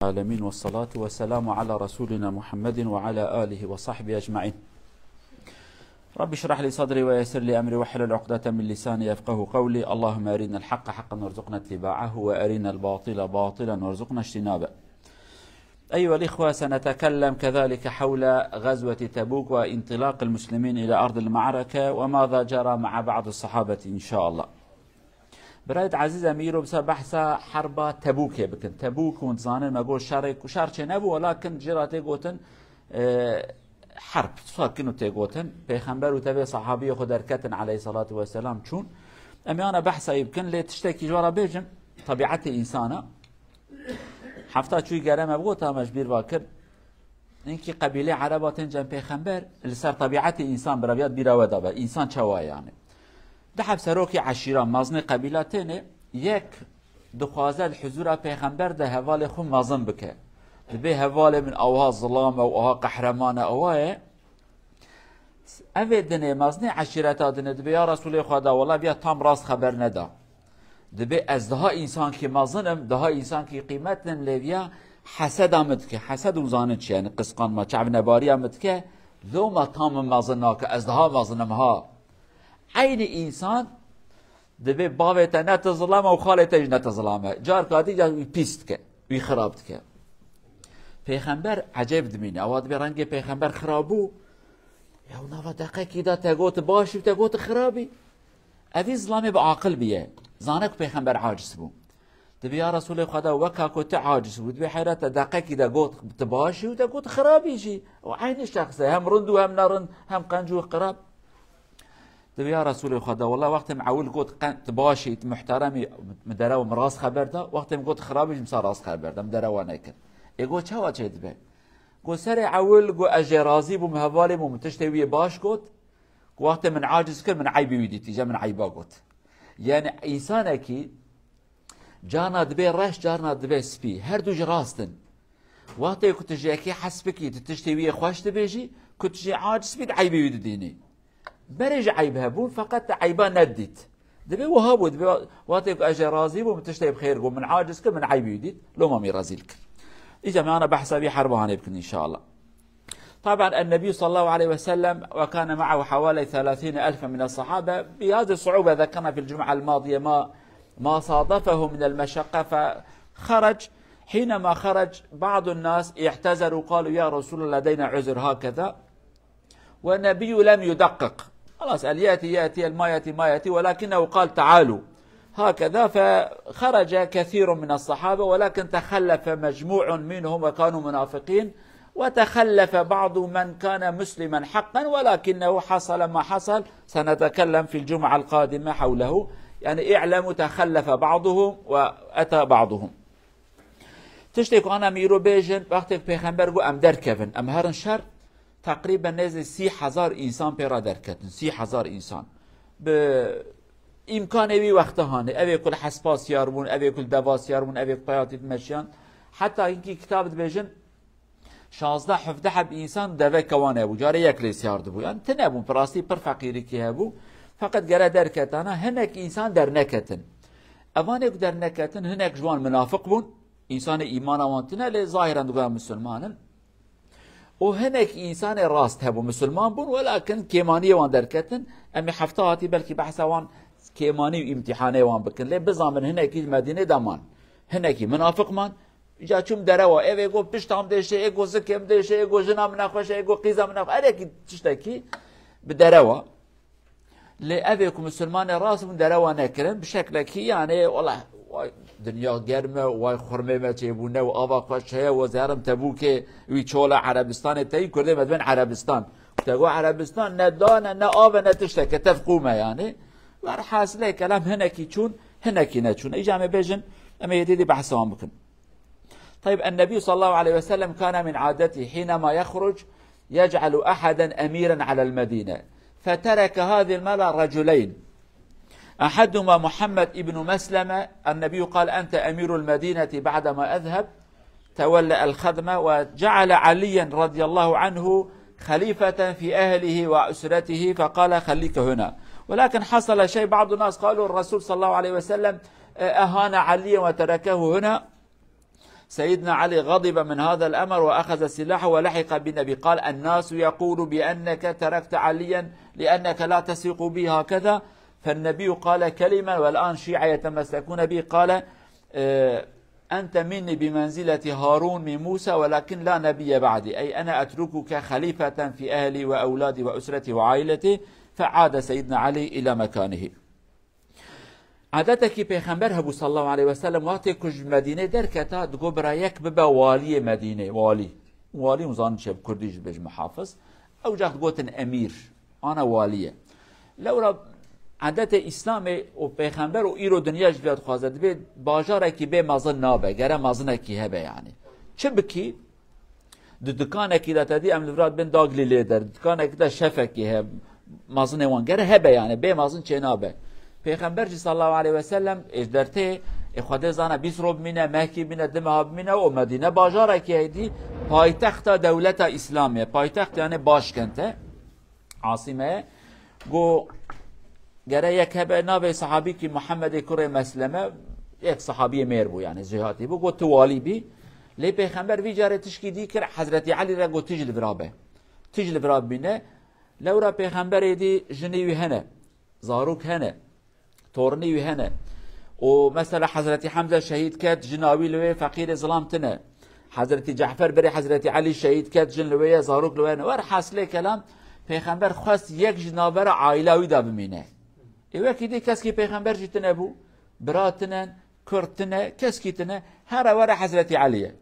العالمين والصلاة والسلام على رسولنا محمد وعلى آله وصحبه أجمعين. رب اشرح لي صدري ويسر لي أمري واحلل عقدة من لساني يفقه قولي. اللهم أرنا الحق حقا وارزقنا اتباعه وأرنا الباطل باطلا وارزقنا اجتنابه. أيها الإخوة، سنتكلم كذلك حول غزوة تبوك وانطلاق المسلمين إلى أرض المعركة وماذا جرى مع بعض الصحابة إن شاء الله. برايد عزيز أميرو بس بحث حرب تبوك بكن تبوك ونزانن ما قول شارك وشارك نبو ولكن جرى تيقوتن حرب ساكنوا تيقوتن بيخنبر وتبي صحابي خدر كتن عليه الصلاة والسلام شون أمي أنا بحث يمكن لي تشتكي جوارا بيجن طبيعة إنسانة حفتا شوي قرام بغوتا مجبير باكر إنكي قبيلة عربات جنب بيخنبر اللي صار طبيعة إنسان بربيات بيرا ودابا إنسان شوا يعني دحب سروكي عشيرة مازن قبيلتين يك دخوازه الحضور پیغمبر ده حوال خو مازن بکه به حوال من اوها ظلام او اوها قهرمان اوه اوه دنه مازن عشیرتا دنه دبه یا رسول خدا والله بیا تام راست خبر ندا دبه از ده انسان که مازنم ده انسان که قیمتن لویا حسد آمد که حسد اون چی یعنی قسقان ما چعب نباری آمد که لو ما تام مازن که از ده مازنم ها عین انسان دبی باوت نتظلمه و خالتش نتظلمه جار کادی جا پیست که وی خرابت که پیغمبر عجب دمینه اواد بی رنگ پیغمبر خرابو یا نوا دقیقی دا تگوت باشی و تگوت خرابی اوی ظلمه با عاقل بیه زانک پیغمبر عاجز بو دبی یا رسول خدا وکا کت عاجز بود دبی حیرت دقیقی دا گوت باشی و تگوت خرابی جی و عین شخصه هم رند و هم نرند هم قنجو خراب دبي يا رسول خدا والله وقت معول قلت تباشي محترمي مدروا مراس خبر ده وقت قلت خرابي مصار راس خبر ده مدروا نكر يقول شو وجه دبي قل سري عول قل اجي راضي بمهوالي ومتشتوي باش قلت وقت من عاجز كل من عيبي ويدي تيجا من عيبا قلت يعني انسانك جانا دبي رش جانا دبي سبي هر دو راستن وقت كنت جاكي حسبك تشتوي خوش تبيجي كنت جي عاجز بيد عيبي ويدي ديني برج عيب هبون فقط عيبان نديت دبي وهابو دبي واتيك اجي راضي ومتشتي بخير ومن عاجز كل من عيب يديت لو ما ميرازيلك اجا معنا بحث بي حربها يمكن ان شاء الله. طبعا النبي صلى الله عليه وسلم وكان معه حوالي 30,000 من الصحابه بهذه الصعوبه ذكرنا في الجمعه الماضيه ما صادفه من المشقه فخرج. حينما خرج بعض الناس اعتذروا قالوا يا رسول الله لدينا عذر هكذا والنبي لم يدقق خلاص يأتي ما يأتي ولكنه قال تعالوا هكذا فخرج كثير من الصحابة ولكن تخلف مجموع منهم وكانوا منافقين وتخلف بعض من كان مسلما حقا ولكنه حصل ما حصل سنتكلم في الجمعة القادمة حوله يعني اعلموا تخلف بعضهم وأتى بعضهم تشتكوا أنا ميرو بيجن وقتك بيخنبر قو أم دركفن أم هرن شر تقریبا نزد 30,000 انسان پیرا درکتن 30,000 انسان به امکان اوی وقتهانه اوی کل حسپاس یارمون اوی کل دواس یارمون اوی پیاتی مشیان حتی اینکه کتاب بجن 16-17 حب انسان دوه کوانه بو جاره یک لیس یارد بو یعنی تنبون پراستی پر فقیری که هبو فقط گره درکتانا هنک انسان در نکتن اوانه در نکتن هنک جوان منافق بون انسان ایمان وانتنه لی ظاهرا دوگاه مسلمانن و هنك انسان راست هبو مسلمان بون ولكن كيمانيه وان دركتن امي حفتاتي بلكي بحثا وان كيماني وامتحاني وان بكن لي بزامن هنك المدينه دمان هنك منافق مان جا چوم دروا اي گو پشتام دشه اي گو زكم دشه اي گو جنا مناخش اي گو قيزا مناخ اريك تشتكي بدروا لي ابيكم مسلمان راس من دروا نكرن بشكل كي يعني والله دنیا گرمه و خرمه ما چبونه و آوا خوشه و زهرم تبوکه وی چولا عربستان تایی کرده مدبن عربستان تقول عربستان ندانه نه آب نه تشتك تفقومه يعني ور حاصله كلام هنكي چون هنكي نچون اجامه بيجن اما يديدي بحثهم بكن. طيب النبي صلى الله عليه وسلم كان من عادته حينما يخرج يجعل احدا اميرا على المدينه فترك هذه المرة رجلين أحدهما محمد ابن مسلمة النبي قال أنت أمير المدينة بعدما أذهب تولى الخدمة وجعل عليا رضي الله عنه خليفة في أهله وأسرته فقال خليك هنا ولكن حصل شيء بعض الناس قالوا الرسول صلى الله عليه وسلم أهان عليا وتركه هنا سيدنا علي غضب من هذا الأمر وأخذ سلاحه ولحق بالنبي. قال الناس يقول بأنك تركت عليا لأنك لا تثق بي هكذا. فالنبي قال كلمة والآن شيعة يتمسكون به، قال أنت مني بمنزلة هارون من موسى ولكن لا نبي بعدي، أي أنا أتركك خليفة في أهلي وأولادي وأسرتي وعائلتي. فعاد سيدنا علي إلى مكانه. عادتك پیغمبر هبو صلى الله عليه وسلم وقتی کج مدینه در کتا دگو برای یک ببا والی مدینه، والی مزان شب کردیش بج محافظ او جاخت گوتن امیر انا والیه. لورا عادت اسلام و پیغمبر و ایرو دنیاش بیاد خوازد به باجاره کی به مازن نابه گره مازنه کی هبه، یعنی چه بکی دکانه کی داتا دی ام لوراد بن داگلی لیدر دکانه کی دا شفه کی هب مازنه وان گره هبه، یعنی به مازن چه نابه. پیغمبر صلی الله علیه و سلم اجدرته خود زانه 20 روب مینه مکی مینه دمهاب مینه و مدینه باجاره کی دی پایتخت دولت اسلامیه، پایتخت یعنی باشکنته عاصمه. گو گره یک هبه ناوی صحابی که محمد کره مسلمه یک صحابی میر بو یعنی جهاتی بو، گو توالی بی لی پیغمبر وی جاره تشکی دی کر حضرت علی را گو تجل برابه تجل براب بینه. لورا پیغمبر دی جنیوی هنه زاروک هنه تورنی هنه و مثلا حضرت حمزه شهید کد جناوی لوی فقیر ظلامتنه، حضرت جعفر بری حضرت علی شهید کد جن لوی زاروک لوی ور حاصله کلام پیغمبر خواست یک جنابر عائلوی دا بمینه. ایوه کی دی کس کی پیغمبر جتنه بو براتنن کرتنه کس کی تنه هر ور حضرت علیه.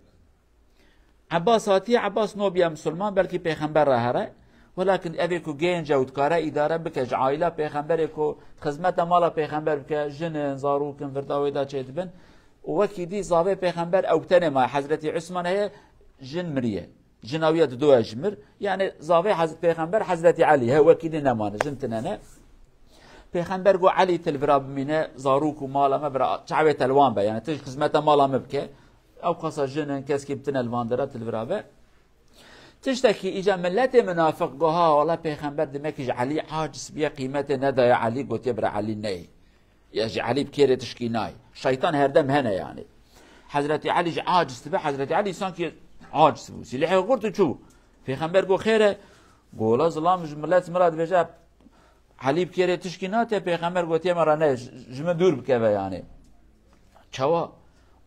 عباس هاتی عباس نو بیا مسلمان بلکه پیغمبر را هره، ولكن ابي كو جين جاود كاره اداره بك عائله پیغمبر كو خدمت مال پیغمبر بك جن زاروك فرداوي دا چيدبن وكي دي زاوي پیغمبر او بتنه ما حضرت عثمان هي جن مريه جناويه دو اجمر، يعني زاوي حضرت پیغمبر حضرت علي هو وكي دي نمان جن تننه پیغمبر گو علي تلفراب مينه زاروك مال ما برا چعبه الوان با يعني تج خدمت مال ما بك او قصا جن كسكي بتن الوان درات الفرابه. تشتكي إجا ملت منافق قوها والله پیغمبر دمكيج علي عاجز بيا قيمته ندى يا علي قلت يبرا علي ناي يجي علي بكيري تشكي ناي الشيطان هردم هنا يعني حضرت علي عاجز تبع حضرت علي سانكي عاجز بوسي اللي قلت شو پیغمبر قو خيره قولا ظلام ملت مراد بجاب علي بكيري تشكي ناي پیغمبر قلت يمرا ناي جمع دور بكبه يعني چوا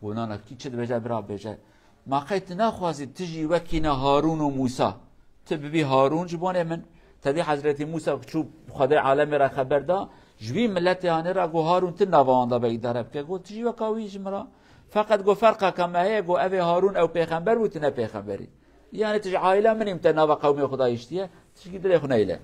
قولنا كي چد بجا برا بجا ما قيت ناخوازي تجي وكينا هارون وموسى تبي هارون جبونه من تبي حضرت موسى شو خدای عالم را خبر دا جوی ملت یعنی را گو هارون تنوان دا به اداره بکه گو تجي وكاوي جمرا فقط گو فرق كما هي گو ابي هارون او پیغمبر بوت نه پیغمبري يعني تجي عائله من امتنا وقومي خدایشتيه تجي دل خنيله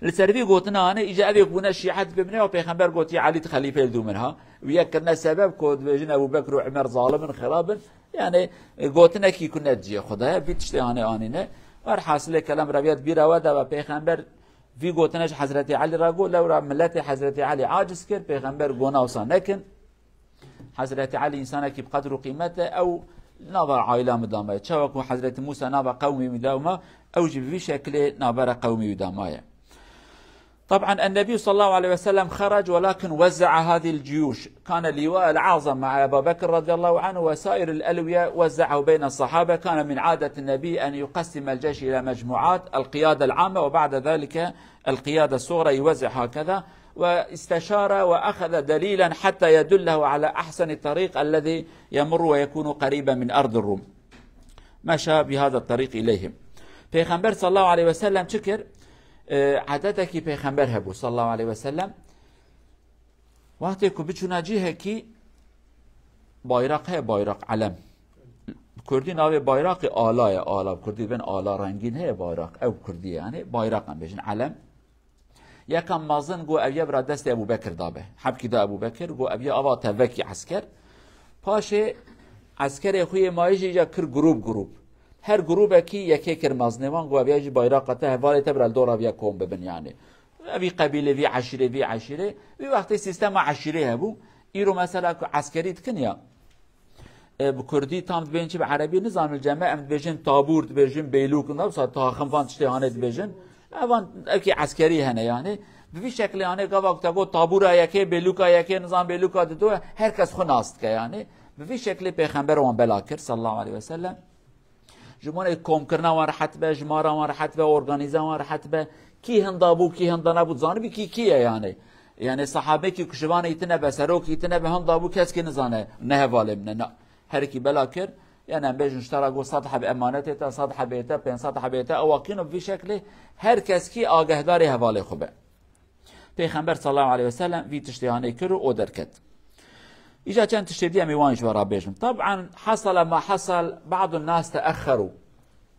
لسربي قوتنا انا اجا ابي بنا شيعه بمنه وبيغمبر قوتي علي خليفه يلدو منها ويكرنا سبب كود بجن ابو بكر وعمر ظالم خرابا يعني قوتنا كي كنا تجي خدايا بيتشتي انا انينه ور حاصل كلام ربيات بيراوده وبيغمبر في قوتناش حضرت علي راقول لو ملت حضرت علي عاجز كر بيغمبر قونا وصان لكن حضرت علي انسان كي بقدر قيمته او نظر عائله مدامه تشوكو حضرت موسى نابا قومي مداومه او جيب في شكل نابر قومي مدامه. طبعا النبي صلى الله عليه وسلم خرج ولكن وزع هذه الجيوش، كان اللواء الأعظم مع أبا بكر رضي الله عنه وسائر الألوية وزعه بين الصحابة. كان من عادة النبي أن يقسم الجيش إلى مجموعات، القيادة العامة وبعد ذلك القيادة الصغرى يوزع هكذا، واستشار وأخذ دليلا حتى يدله على أحسن الطريق الذي يمر ويكون قريبا من أرض الروم، مشى بهذا الطريق إليهم. پیغمبر صلى الله عليه وسلم شكر عادتك پیغمبر هبو صلى الله عليه وسلم وقتی که بچونا جیه کی بایرق ہے بایرق علم کردی ناوی بایرق آلای آلا کردی بین آلا رنگین ہے بایرق او کردی یعنی بایرق هم بجن علم یکم مازن گو اویه برا دست ابو بکر دابه حبکی دا ابو بکر گو اویه آوا توکی عسکر پاشه عسکر خوی مایجی جا کر گروب هر گروه کی یکی کرمازنوان گو بیاجی بایراقته حوالی تبرال دور اویا کوم ببن یعنی اوی قبیله وی عشیره وی وقتی سیستم عشیره هبو ایرو مثلا عسکری تکنیا بکردی تام دبین چی به عربی نظام الجماع ام دبیجن تابور دبیجن بیلوک نبسا تا خنفان تشتی هانه دبیجن اوان اوکی عسکری هنه یعنی بوی شکل هانه گا وقتا گو تابور یکی بیلوکا یکی نظام بیلوکا دو هر کس خو ناست که یعنی بفي شكل پیغمبر وان بلاكر صلى الله عليه وسلم جمونه کوم کرنا وان رحت به جمارا وان رحت به اورگانیزا وان رحت به کی هندابو کی هندانابو زانبی کی کیه يعني صحابه کی کشوان ایتنه به سروک ایتنه به هندابو کس کی نزانه نه حواله منه نه هر کی بلاكر يعني بيج اشتركوا سطح بامانته سطح بيته بين سطح بيته اواكينو في شكله هر کس کی آگهداری حواله خوبه پیغمبر صلى الله عليه وسلم في تشتياني كرو او دركت اجا كان تشتدي ميوانش ورا بيجم طبعا حصل ما حصل بعض الناس تاخروا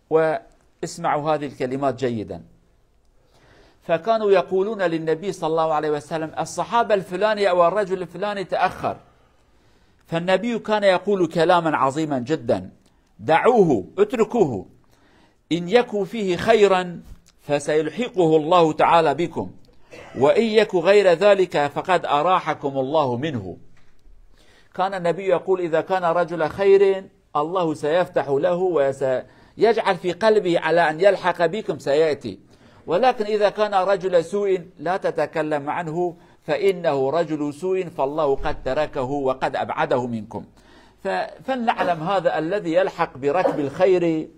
واسمعوا هذه الكلمات جيدا فكانوا يقولون للنبي صلى الله عليه وسلم الصحابه الفلاني او الرجل الفلاني تاخر فالنبي كان يقول كلاما عظيما جدا دعوه اتركوه إن يكن فيه خيرا فسيلحقه الله تعالى بكم وإن يكن غير ذلك فقد أراحكم الله منه. كان النبي يقول إذا كان رجل خير الله سيفتح له وسيجعل في قلبه على أن يلحق بكم سيأتي، ولكن إذا كان رجل سوء لا تتكلم عنه فإنه رجل سوء فالله قد تركه وقد أبعده منكم. فلنعلم هذا الذي يلحق بركب الخير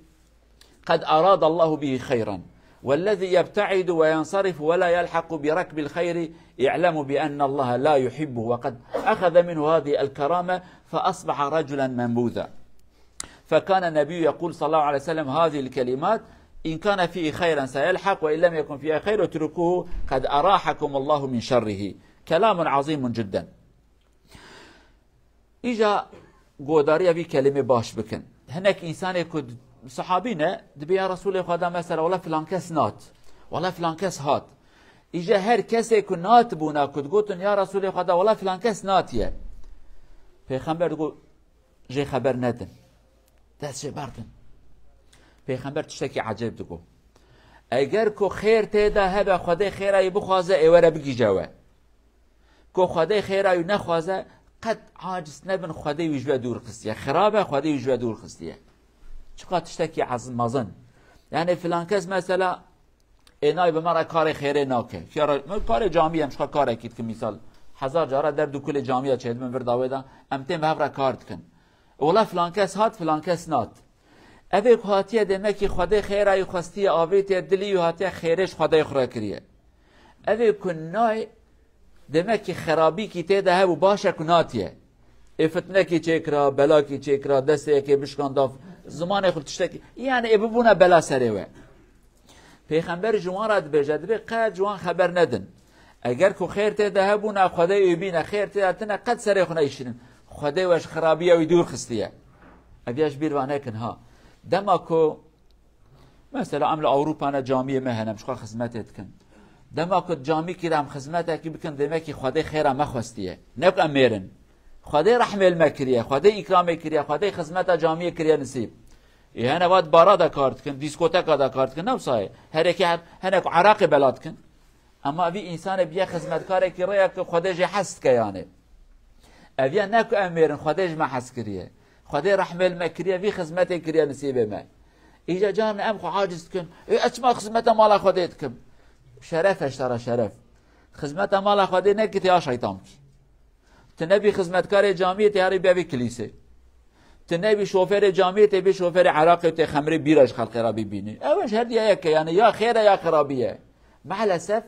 قد أراد الله به خيرا، والذي يبتعد وينصرف ولا يلحق بركب الخير يعلم بأن الله لا يحبه وقد أخذ منه هذه الكرامة فأصبح رجلا منبوذا. فكان النبي يقول صلى الله عليه وسلم هذه الكلمات إن كان فيه خيرا سيلحق وإن لم يكن فيه خير اتركوه قد أراحكم الله من شره. كلام عظيم جدا. إجا قوداريا في كلمة باش بكن هناك إنسان يكون صحابينا دبي يا رسول خدا مثلا ولا فلان كس نات ولا فلان كس هات إجا هر كس يكون نات بونا كد قلتن يا رسول خدا ولا فلان كس ناتيه پیغمبر تقول جي خبر ندن دست بردن پیغمبر تشتكي عجب تقول اگر کو خیر تیدا هبه خدا خیره بخوازه ایوره بگی جوه کو خدا خیره نخوازه قد عاجز نبن خدا وجوه دور خستیه خرابه خدا وجوه دور خستیه چقدر تشتكي عزم مازن يعني فلان کس مثلا اینای به مرا کار خیره ناکه کار جامعه هم شخص کار اکید که مثال 1000 جاره در دو کل جامعه چهد من برداوه دا امتن به هفره کار کن اولا فلان کس هات فلان کس نات اوه هاتیه دمه که خدا خیره خواستی آویت دلی و هاتیه خیرش خدا خورا کریه اوه کنای دمه که خرابی کی تیده هبو باشه کناتیه فتنه کی چکرا بلا کی چکرا دسته که بشکانداف زمان خود تشتکی یعنی ببونه بلا سره پیغمبر جوان بجد به قد جوان خبر ندن اگر کو خیر تیده هبونه خدا ایبینه خیر تیده تنه قد سره خونه ایشنن خدا وش خرابیه و دور خستیه ابیاش بیروانه کن ها دما کو مثلا عمل اوروپا نه جامعه مهنم شخص خدمتت کن دما کو جامعه کیرم خدمت کی بکن دمه کی خدا خیره مخواستیه نبقى میرن خدا رحمه المکریه خدا اکرام کریه خدا خدمت جامعه کریه نصیب یعنی وقت بارادا کارت کن دیسکوتکا دا کارت کن نوسای هر یک هنک عراق بلاد کن اما وی انسان بیا خدمتکار کی ریا که خدا جه حس که یعنی اویا نکو امیرن خدا جه ما حس کریه خدا رحمه المکریه وی خدمت کریه نصیب ما ایجا جان ام خو عاجز کن اسما خدمت مال خدا کم شرف اشترى شرف خدمت مال خدا نکتی یا شیطان کی تنبي خدمتکار جامعه تیاری بیا کلیسه تنبي شوفر جامعه تبي شوفر عراقي ته خمر بیرش خلق را ببینی اولش هر دیگه که یعنی یا خیره یا خرابیه مع الاسف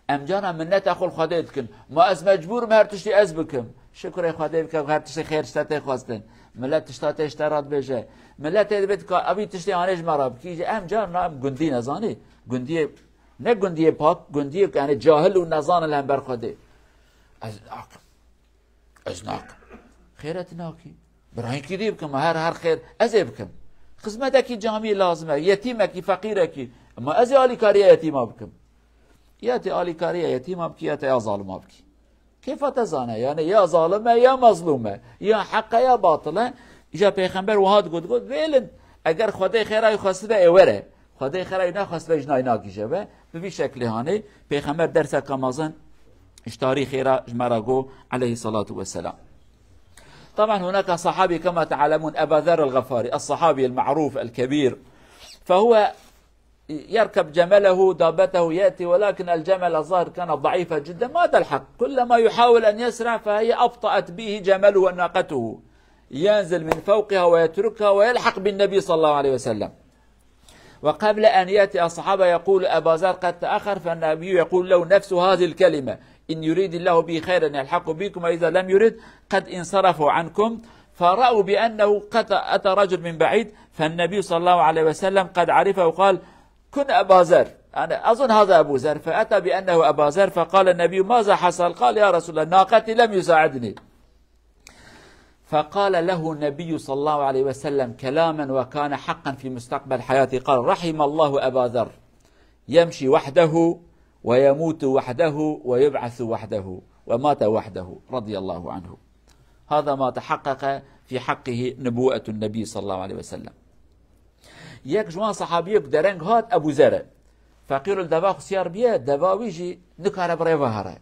ام جانا منت اخو خدا کن ما از مجبور مهر تشتی از بکم شکر خدا بکم هر تشتی خیر شته خواستن ملت تشتات اشتراط بشه ملت بيت کا ابي تشتي انج مراب کی ام جان ام گندی نزانی گندی نه گندی پاک گندی یعنی جاهل و نزان الانبر خدا از ناق خیرت ناکی برای کی دی بکم هر خیر از بکم خدمت کی جامعه لازمه یتیم کی فقیر کی اما از علی کاری یتیم بکم یاتی علی کاری یتیم بکی یا ظالم بکی کیف تزانه یعنی یا ظالمه یا مظلومه یا حق یا باطله اجا پیغمبر وهاد گفت ویلن اگر خدای خیرای خواسته به اوره خدای خیرای نخواست به جنای ناکیشه به به شکلی هانی پیغمبر درس کمازن اشتاري خيرا جمراغو عليه الصلاة والسلام. طبعا هناك صحابي كما تعلمون أبا ذر الغفاري الصحابي المعروف الكبير فهو يركب جمله دابته يأتي، ولكن الجمل الظاهر كانت ضعيفة جدا ما تلحق، كلما يحاول أن يسرع فهي أبطأت به جمله وناقته، ينزل من فوقها ويتركها ويلحق بالنبي صلى الله عليه وسلم. وقبل أن يأتي الصحابة يقول أبا ذر قد تأخر، فالنبي يقول له نفس هذه الكلمة: إن يريد الله به خيرا يلحق بكم، وإذا لم يرد قد انصرفوا عنكم. فرأوا بأنه قد أتى رجل من بعيد، فالنبي صلى الله عليه وسلم قد عرفه وقال: كن أبا ذر، أنا أظن هذا أبو ذر، فأتى بأنه أبا ذر. فقال النبي: ماذا حصل؟ قال: يا رسول الله، ناقتي لم يساعدني. فقال له النبي صلى الله عليه وسلم كلاما وكان حقا في مستقبل حياته، قال: رحم الله أبا ذر، يمشي وحده ويموت وحده ويبعث وحده، ومات وحده رضي الله عنه. هذا ما تحقق في حقه نبوءة النبي صلى الله عليه وسلم. یک جوان صحابی درنگ هات ابو ذر، فقیر الدوا خسیار بیه دواوی جی نکاره برای وهره،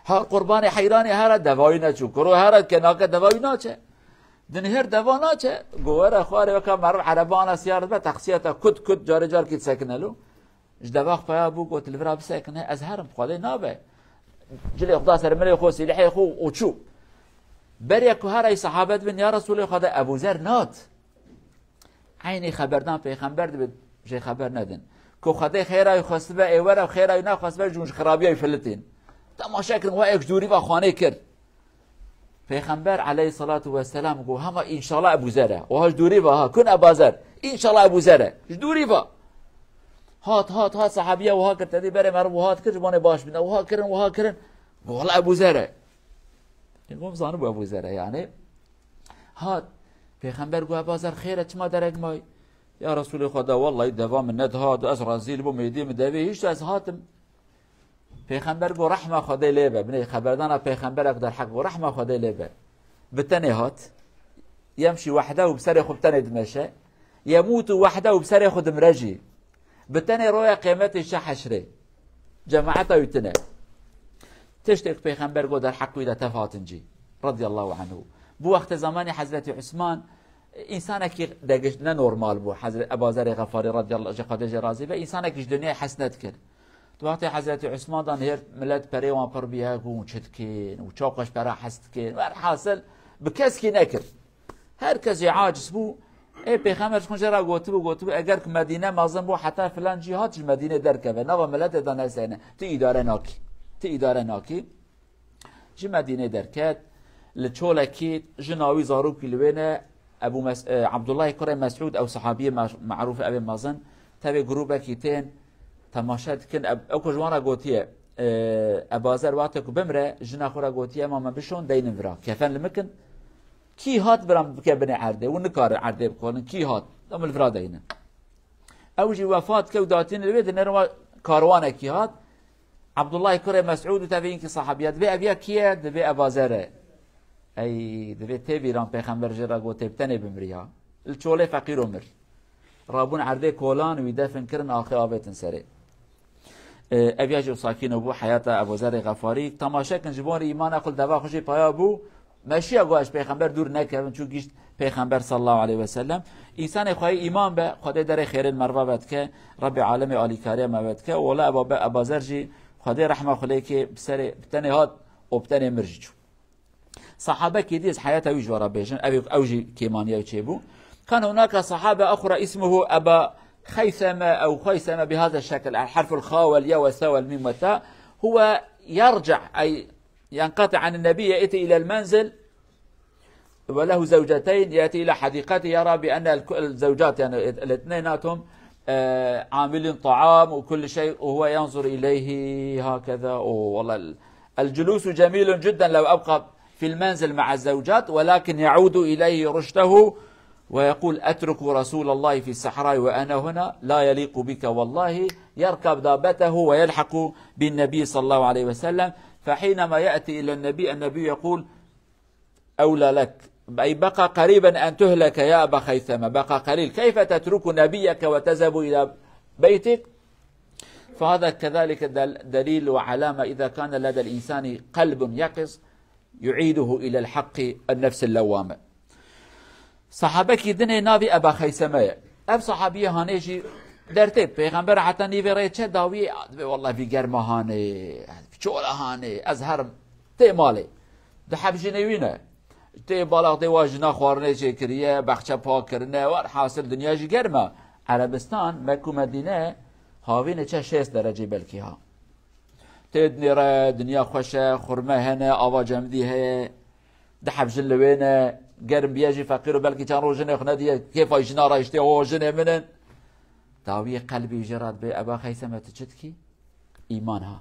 هر قربان حیرانی هر دواوی نچو کرو هر کناک دواوی ناچه دنهر دوا ناچه گوهر خواره وکا مرو عربان سیار به تقصیتا کد جار جار کت سکنه لو دوا خپایا بو گوت الورا بسکنه از هرم خواده نابه جلی خدا سر ملی خو سلیحی خو اوچو بری که هر ای صحابت بن یا رسول خدا ابو ذر نات عینی خبردان پیغمبر به جای خبر ندن که خدای خیرای خواسته به ایوره و خیرای نخواسته به جونش خرابیای فلتین تماشا کردن و یک دوری و خانه کرد. پیغمبر علیه الصلاة و السلام گو همه انشالله ابو ذره و هاش دوری با ها کن ابو ذر انشالله ابو ذره دوری با هات صحابیه و ها کرد تدی بره مرو و هات کرد بانه باش بینه و ها کرن گو والله ابو ذره اینگو زانو با ابو ذره یعنی هات پیغمبر گو ابو ذر خیره چما درک مای یا رسول خدا والله دوام ندهاد و از رازیل بو میدی مدوی هیچ از هاتم پیغمبر گو رحمه خدا لیبه بنی خبردان پیغمبر اقدر حق گو رحمه خدا لیبه بتنی هات يمشي وحده وبسر خود تني دمشه يموت وحده وبسر خود مرجي بتني رويا قيمته شحشره جماعته يتنه تشتك پیغمبر گو در حق ويدا تفاتنجي رضي الله عنه بو وقت زمان حضرت عثمان انسان کی دگش نه نورمال بو حضرت ابوذر غفاری رضی الله عنه راضی به انسان کی دنیا حسنت کرد تو وقت حضرت عثمان دان هر ملت پری و پر بیا گون چتکین و چاقش برا حست کین و حاصل بکس کی نکرد هر کسی عاجز بو ای پیغمبر خونج را گوتو اگر که مدینه مازن بو حتی فلان جهات مدینه درکه و نو ملت دان سینه تو اداره ناکی جی مدینه درکت لچولکی جناوی زارو کلوینه عبد الله كريم مسعود او صحابي معروف ابي مازن تبع جروبه كيتين تماشات كن اكو جوانا غوتيه ابازر وقتك بمره جنا خورا غوتيه ما بشون دين فرا كفن لمكن كي هات برام بكبني عرده ونكار عرده بكون كي هات ام الفرا دين اوجي وفات كوداتين البيت نروا كاروانه كي هات عبد الله كريم مسعود تبعين كي صحابيات بي ابيا كي دبي ابازره ای دوید تبیران پیغمبر جرا گوته بتنه بمریا الچوله فقیر عمر رابون عرده کولان و دفن کرن آخر آبتن سره اویاج و ساکین بو حیات ابوذر غفاری تماشا کن جبان ایمان اقل دوا خوشی پایا بو ماشی اگوش پیغمبر دور نکردن چون گیشت پیغمبر صلی الله علیه و سلم انسان خواهی ایمان به خدا در خیر المروا بد که رب عالم عالی کاری بد که ولا ابوذر جی خدا رحمه خلی که بسر بتنه هات و بتنه مرجو صحابة كديز حياته ويجورا بيجن أوجي كيمانيا يتشيبو كان هناك صحابة أخرى اسمه أبا خيثمة أو خيثمة بهذا الشكل الحرف الخاء والياء والثاء والميم والتاء هو يرجع أي ينقطع عن النبي يأتي إلى المنزل وله زوجتين يأتي إلى حديقته يرى بأن الزوجات يعني الاثنيناتهم عاملين طعام وكل شيء وهو ينظر إليه هكذا والله الجلوس جميل جدا لو أبقى في المنزل مع الزوجات ولكن يعود إليه رشده ويقول أترك رسول الله في الصحراء وأنا هنا لا يليق بك والله يركب دابته ويلحق بالنبي صلى الله عليه وسلم فحينما يأتي إلى النبي يقول أولى لك أي بقى قريبا أن تهلك يا أبا خيثمة بقى قليل كيف تترك نبيك وتذهب إلى بيتك فهذا كذلك دليل وعلامة إذا كان لدى الإنسان قلب يقظ يعيده إلى الحق النفس اللوامة صحابك دني نابي أبا خيثمة أب صحابية هانيجي درته پیغمبر حتی نیوره چه داوی والله في گرمهانه چولهانه از هر تی ماله ده حبش نوینه تی بالا تی واجنا خوارنه چه کریه بخچه پاک کرنه و حاصل دنیا جی گرمه عربستان مکه مدینه هاوینه چه 6 درجه بلکی ها تی دنیا خوشه خرمه هنه آوا جمدی هه ده حبش لوینه گرم بیاجی فقیر و بلکی چند رو جنه خنه دیه کیف آیشنا رایشتی او جنه منن داوی قلبی جرات به ابا خیسمه تچت کی ایمان ها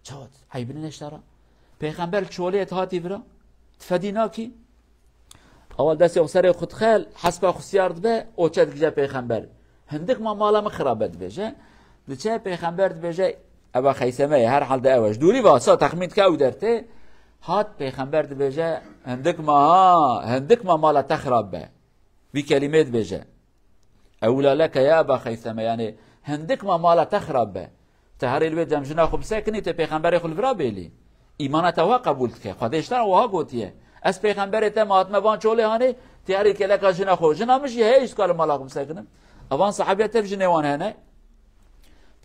چود حیبن نشترا پیغمبر چولیت هاتی برا تفدینا کی اول دستی اخسر خود خیل حسب خسیارد به او چد گجه پیغمبر هندک ما مالا مخرابت بجه دچه پیغمبر بجه ابا خیسمه هر حال ده اوش دوری واسا تخمین که او درته هات پیغمبر بجه هندک ما مالا تخراب به بی کلمات بجه اولا لك يا ابا خيثمه يعني هندك ما مالا تخرب به تهري البيت جمجنا خب ساكني ته پیغمبر خل برا بيلي ایمانته وا قبول که خودشتن وها گوتیه از پیغمبر ته ماتمه وان چوله هانه تهري کلا کجنا خو جنا مش هيش قال مالا خب ساكنم اوان صحابيه تفجنه وان هنه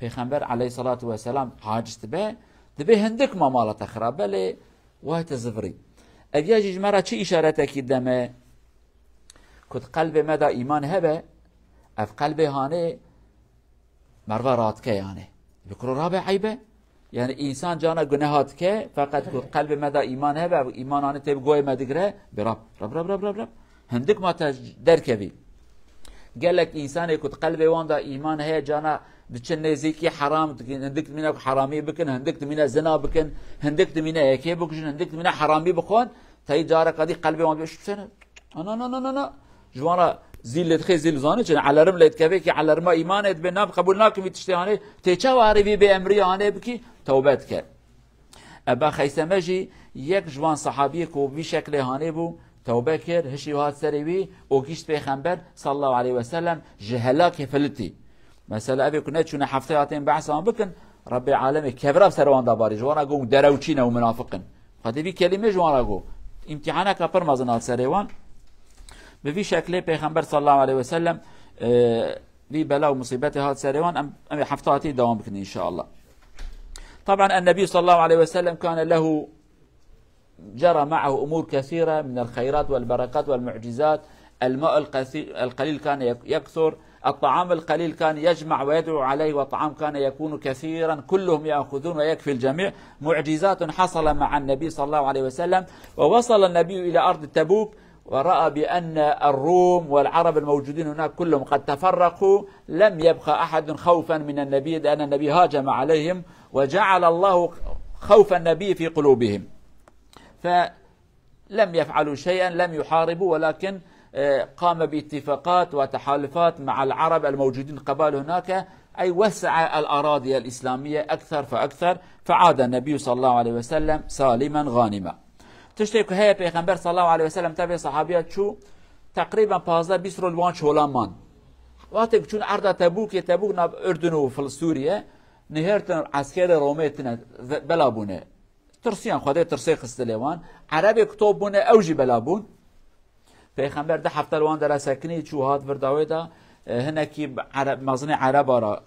پیغمبر عليه الصلاه والسلام حاجت به دبه هندك ما مالا تخرب بله وهت زفري اجاج مره چه اشارته کی دمه كنت قلب مدى ايمان هبه اف قلبه هانه مروه رات که يعني بكرو رابع عيبه يعني انسان جانا گناهات که فقط قلب مدى ايمان هبه ايمان هانه تب گوي مدگره برب رب رب رب رب رب هندك ما دركبي قال لك انسان كنت قلبه وان دا ايمان هي جانا بتشن نزيكي حرام هندك منك حرامي بكن هندك من زنا بكن هندك من هيك بكن هندك من حرامي بخون تاي جارك قدي قلبي وان بيش سنه انا جوانا زيل تخي زيل زانه چن على رم ليت كبي كي على رم ايمانت بناب قبولناك متشتهانه تيچا واري بامري انه بكي توبت كر ابا خيسمجي يك جوان صحابي كو بشكل هانه بو توبه كر هشي وهات سريوي او كيش پیغمبر صلى الله عليه وسلم جهلاك فلتي مثلا ابي كنا چون هفتهاتين بحثان بكن رب العالمين كبر سروان دباري جوانا قوم دروچين ومنافقن قد بي كلمه جوانا قو امتحانك پر مزنات سريوان بفي شكله پیغمبر صلى الله عليه وسلم في بلاء ومصيبته هات سريوان ام حفتاتي دوام بكن ان شاء الله. طبعا النبي صلى الله عليه وسلم كان له جرى معه امور كثيره من الخيرات والبركات والمعجزات. الماء القليل كان يكثر، الطعام القليل كان يجمع ويدعو عليه، والطعام كان يكون كثيرا كلهم يأخذون ويكفي الجميع. معجزات حصل مع النبي صلى الله عليه وسلم. ووصل النبي إلى أرض تبوك ورأى بأن الروم والعرب الموجودين هناك كلهم قد تفرقوا، لم يبقى أحد خوفا من النبي لأن النبي هاجم عليهم وجعل الله خوف النبي في قلوبهم، فلم يفعلوا شيئا، لم يحاربوا، ولكن قام باتفاقات وتحالفات مع العرب الموجودين قبال هناك، أي وسع الأراضي الإسلامية أكثر فأكثر، فعاد النبي صلى الله عليه وسلم سالما غانما. تشتكي هي پیغمبر صلى الله عليه وسلم تبع صحابيات شو تقريبا 15-20 روان شولمان وقتی چون عرض تبوک ناب اردن و فلسطین نهرتن عسكر روميتنا بلابونه ترسيان خدای ترسی خستلوان عربی کتاب بونه اوجی بلابون. پیغمبر ده هفته روان در سکنی چو هات ورداوی دا هنکی مزن عرب را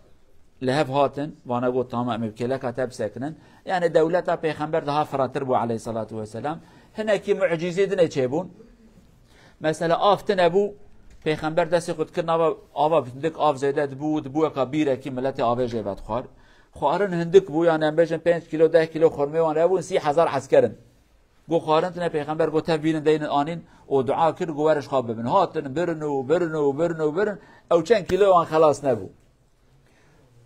لهف هاتن وانا قلت تمام مبكلك كتاب ساكنن يعني دولتها پیغمبر ده فراتر بو عليه الصلاة والسلام هنکی معجزه دنه چيبون مثلا آفتن ابو پیغمبر دستی خود کرنا آوا بتندک آف زیده بود بو کبیره کی ملت آوا جیبت خوار خوارن هندک بو يعني بجن 5 کیلو 10 کیلو خرمه وان ابو 30,000 عسكرن گو خوارن تنه پیغمبر گو تبین دین آنین و دعا کر گو ورش خواب ببن هاتن برن او چند کیلو وان خلاص نبو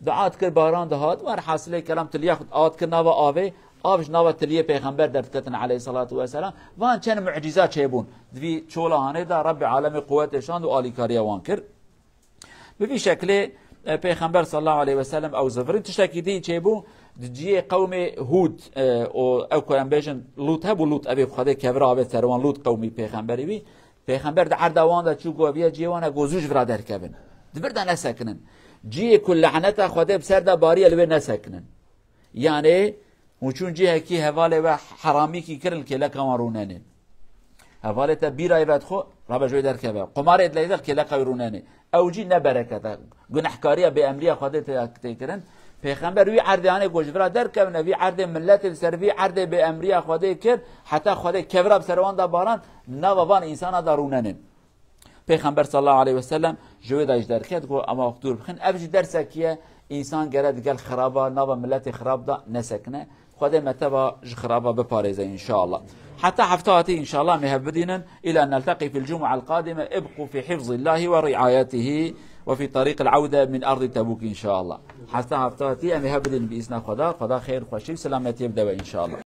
دعات کر باران دهات و حاصله کلام تلیه خود آت کر نوا آوه آبش نوا تلیه پیغمبر در تتن علیه الصلاة والسلام وان چند معجزات چیبون دوی چولا هانه دا رب عالم قوتشان و آلی کاریا وان کر بفی شکل پیغمبر صلی الله علیه وسلم او زفرین تشتکی دی چیبون جی قوم هود او کوان بیشن لوط هبو لوط ابی خدا کبر آوه سروان لوط قومی پیغمبری بی پیغمبر دا عردوان دا چو گویا جیوانا گوزوش برادر کبن دبردا نسکنن جی کل لعنت خدا بسر دا باری الوی نسکنن یعنی وچون جی هکی حواله و حرامی کی کرن که لکمارونن هفالت بیرای بد خو رب جوی در که قمار ادلیدل که لقیرونانه اوجی نبرکت گناهکاری به امری خودت تکرن پیغمبر روی عرضانه گوجورا در که نبی عرض ملت سروی عرض به امری خودت کرد حتی خودت کبراب سروان دا باران نوابان انسان دارونن پیغمبر صلی الله علیه و سلم جوی داش در که گو اما دور بخن ابج درس کیه انسان گرد گل خرابه نو ملت خراب دا نسکنه خود متى خرابة بباريزة إن شاء الله حتى حفتاتي إن شاء الله مهبدينا إلى أن نلتقي في الجمعة القادمة ابقوا في حفظ الله ورعايته وفي طريق العودة من أرض تبوك إن شاء الله حتى حفتاتي مهبدين بإذن خدا خير خوشي سلامتي يبدأ إن شاء الله